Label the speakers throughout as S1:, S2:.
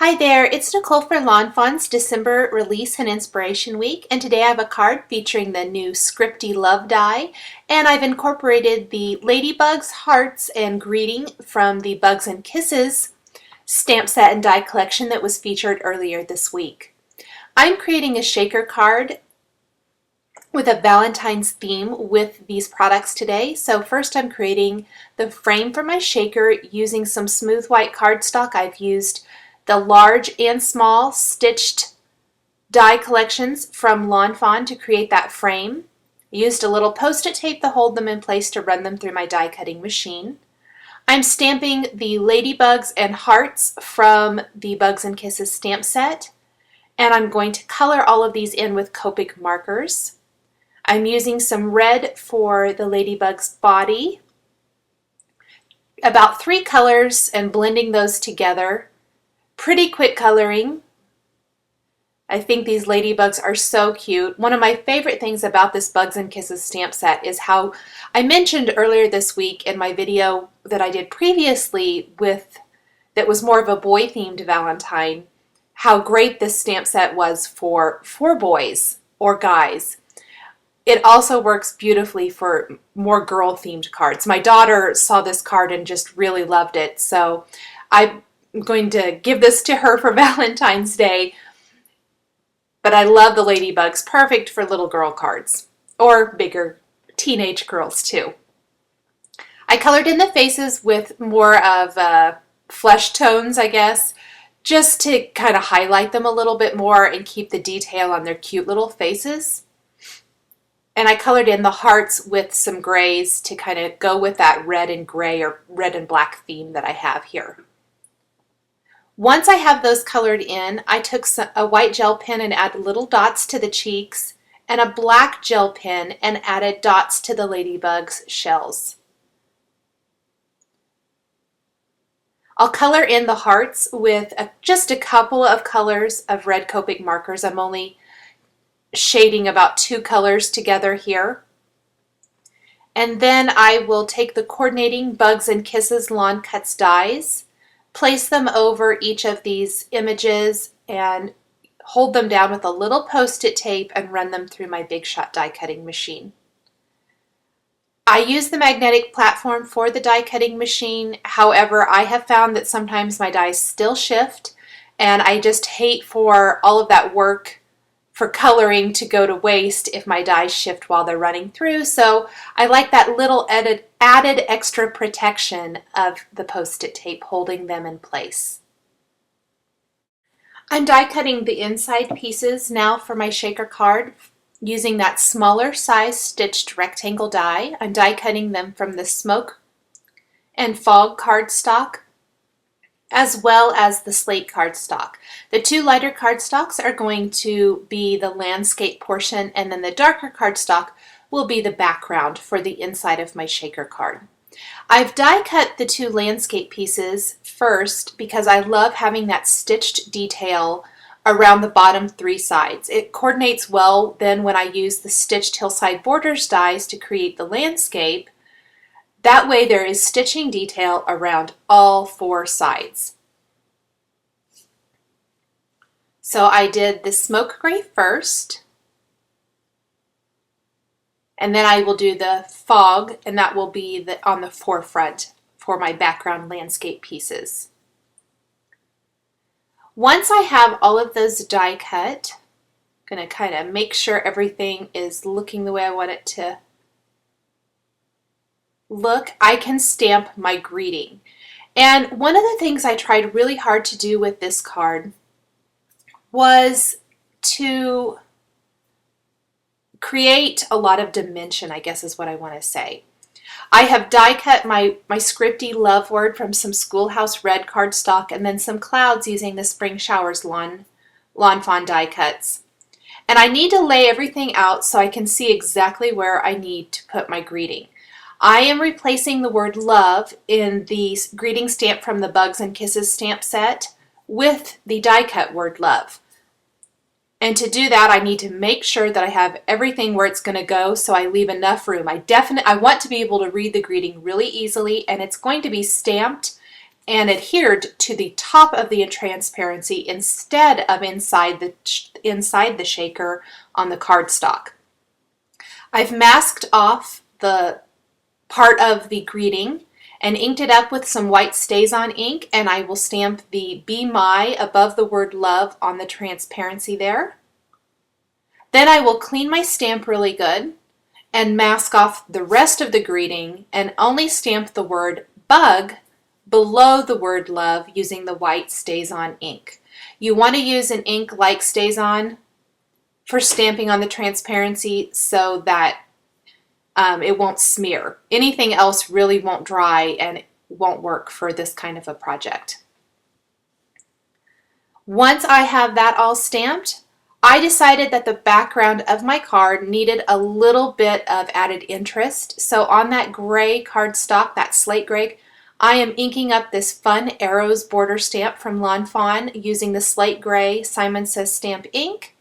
S1: Hi there, it's Nicole for Fawn's December Release and Inspiration Week, and today I have a card featuring the new Scripty Love die, and I've incorporated the Ladybugs, Hearts, and Greeting from the Bugs and Kisses stamp set and die collection that was featured earlier this week. I'm creating a shaker card with a Valentine's theme with these products today. So first I'm creating the frame for my shaker using some smooth white cardstock. I've used the large and small stitched die collections from Fawn to create that frame. I used a little post-it tape to hold them in place to run them through my die cutting machine. I'm stamping the Ladybugs and Hearts from the Bugs and Kisses stamp set, and I'm going to color all of these in with Copic markers. I'm using some red for the Ladybug's body, about 3 colors, and blending those together. Pretty quick coloring. I think these ladybugs are so cute. One of my favorite things about this Bugs and Kisses stamp set is how I mentioned earlier this week in my video that I did previously that was more of a boy themed Valentine, how great this stamp set was for boys or guys. It also works beautifully for more girl themed cards. My daughter saw this card and just really loved it, so I'm going to give this to her for Valentine's Day. But I love the Ladybugs, perfect for little girl cards or bigger teenage girls too. I colored in the faces with more of flesh tones, I guess, just to kind of highlight them a little bit more and keep the detail on their cute little faces. And I colored in the hearts with some grays to kind of go with that red and gray or red and black theme that I have here. Once I have those colored in, I took a white gel pen and added little dots to the cheeks, and a black gel pen and added dots to the Ladybug's shells. I'll color in the hearts with just a couple of colors of red Copic markers. I'm only shading about 2 colors together here. And then I will take the coordinating Bugs and Kisses Lawn Cuts dies, place them over each of these images and hold them down with a little post-it tape and run them through my Big Shot die cutting machine. I use the magnetic platform for the die cutting machine. However, I have found that sometimes my dies still shift, and I just hate for all of that work for coloring to go to waste if my dies shift while they're running through. So I like that little added extra protection of the post-it tape holding them in place. I'm die cutting the inside pieces now for my shaker card using that smaller size stitched rectangle die. I'm die cutting them from the Smoke and Fog cardstock, as well as the slate cardstock. The 2 lighter cardstocks are going to be the landscape portion, and then the darker cardstock will be the background for the inside of my shaker card. I've die cut the 2 landscape pieces first because I love having that stitched detail around the bottom 3 sides. It coordinates well then when I use the stitched hillside borders dies to create the landscape. That way there is stitching detail around all 4 sides. So I did the smoke gray first, and then I will do the fog, and that will be on the forefront for my background landscape pieces. Once I have all of those die cut, I'm going to kind of make sure everything is looking the way I want it to look. I can stamp my greeting. And one of the things I tried really hard to do with this card was to create a lot of dimension, I guess is what I want to say. I have die cut my Scripty love word from some Schoolhouse red cardstock and then some clouds using the Spring Showers Fawn die cuts. And I need to lay everything out so I can see exactly where I need to put my greeting. I am replacing the word love in the greeting stamp from the Bugs and Kisses stamp set with the die cut word love. And to do that, I need to make sure that I have everything where it's going to go so I leave enough room. I want to be able to read the greeting really easily, and it's going to be stamped and adhered to the top of the transparency instead of inside the shaker on the cardstock. I've masked off the part of the greeting and inked it up with some white StazOn ink, and I will stamp the Be My above the word love on the transparency there. Then I will clean my stamp really good and mask off the rest of the greeting and only stamp the word bug below the word love using the white StazOn ink. You want to use an ink like StazOn for stamping on the transparency so that it won't smear. Anything else really won't dry and it won't work for this kind of a project. Once I have that all stamped, I decided that the background of my card needed a little bit of added interest. So on that gray cardstock, that slate gray, I am inking up this fun arrows border stamp from Fawn using the slate gray Simon Says Stamp ink,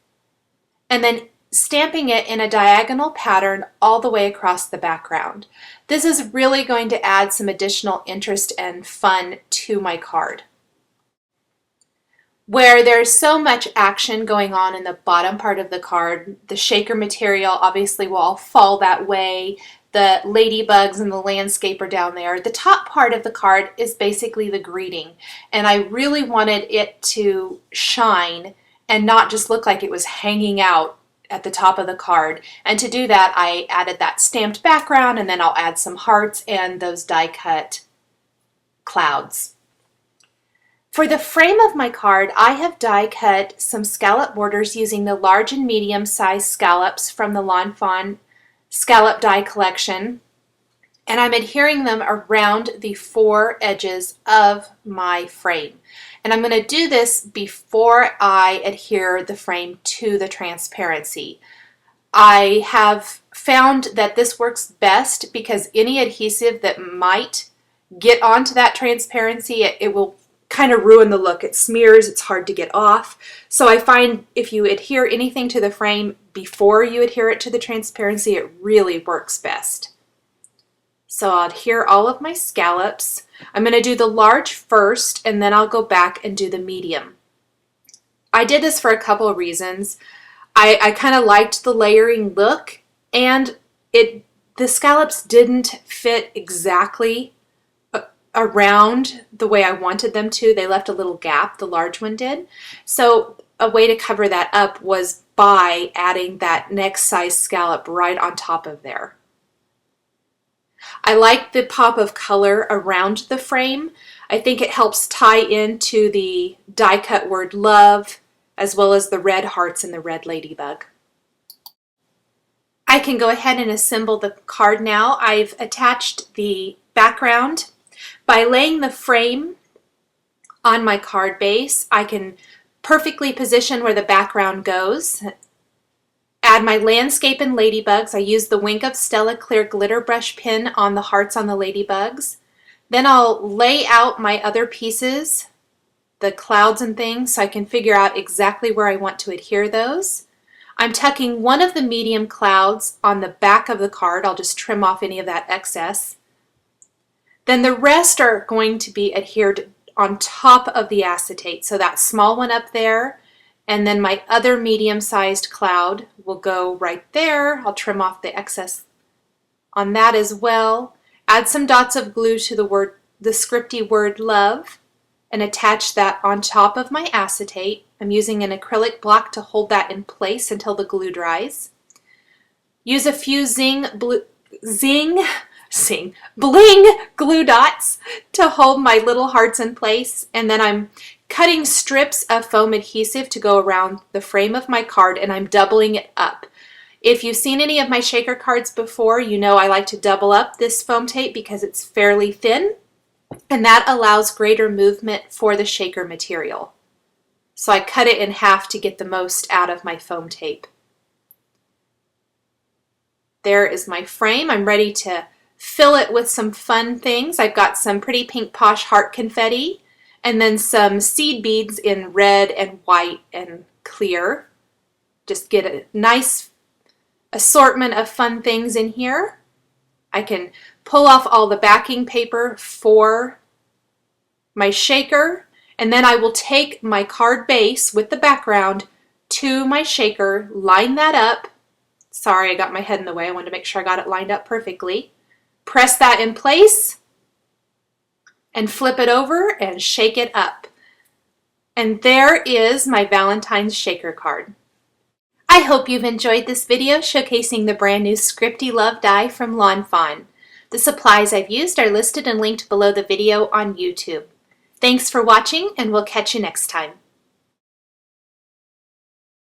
S1: and then stamping it in a diagonal pattern all the way across the background. This is really going to add some additional interest and fun to my card. Where there's so much action going on in the bottom part of the card, the shaker material obviously will all fall that way. The ladybugs and the landscape are down there. The top part of the card is basically the greeting, and I really wanted it to shine and not just look like it was hanging out at the top of the card. And to do that, I added that stamped background, and then I'll add some hearts and those die cut clouds. For the frame of my card, I have die cut some scallop borders using the large and medium size scallops from the Fawn scallop die collection, and I'm adhering them around the four edges of my frame. And I'm going to do this before I adhere the frame to the transparency. I have found that this works best because any adhesive that might get onto that transparency, it will kind of ruin the look. It smears, it's hard to get off. So I find if you adhere anything to the frame before you adhere it to the transparency, it really works best. So I'll adhere all of my scallops. I'm going to do the large first, and then I'll go back and do the medium. I did this for a couple of reasons. I kind of liked the layering look, and the scallops didn't fit exactly around the way I wanted them to. They left a little gap, the large one did. So a way to cover that up was by adding that next size scallop right on top of there. I like the pop of color around the frame. I think it helps tie into the die cut word love, as well as the red hearts and the red ladybug. I can go ahead and assemble the card now. I've attached the background. By laying the frame on my card base, I can perfectly position where the background goes. Add my landscape and ladybugs. I use the Wink of Stella Clear Glitter Brush Pen on the hearts on the ladybugs. Then I'll lay out my other pieces, the clouds and things, so I can figure out exactly where I want to adhere those. I'm tucking one of the medium clouds on the back of the card. I'll just trim off any of that excess. Then the rest are going to be adhered on top of the acetate. So that small one up there, and then my other medium-sized cloud will go right there. I'll trim off the excess on that as well. Add some dots of glue to the Scripty word love, and attach that on top of my acetate. I'm using an acrylic block to hold that in place until the glue dries. Use a few bling glue dots to hold my little hearts in place, and then I'm cutting strips of foam adhesive to go around the frame of my card, and I'm doubling it up. If you've seen any of my shaker cards before, you know I like to double up this foam tape because it's fairly thin, and that allows greater movement for the shaker material. So I cut it in half to get the most out of my foam tape. There is my frame. I'm ready to fill it with some fun things. I've got some pretty pink posh heart confetti, and then some seed beads in red and white and clear. Just get a nice assortment of fun things in here. I can pull off all the backing paper for my shaker, and then I will take my card base with the background to my shaker, line that up. Sorry, I got my head in the way. I wanted to make sure I got it lined up perfectly. Press that in place and flip it over and shake it up. And there is my Valentine's shaker card. I hope you've enjoyed this video showcasing the brand new Scripty Love die from Lawn Fawn. The supplies I've used are listed and linked below the video on YouTube. Thanks for watching, and we'll catch you next time.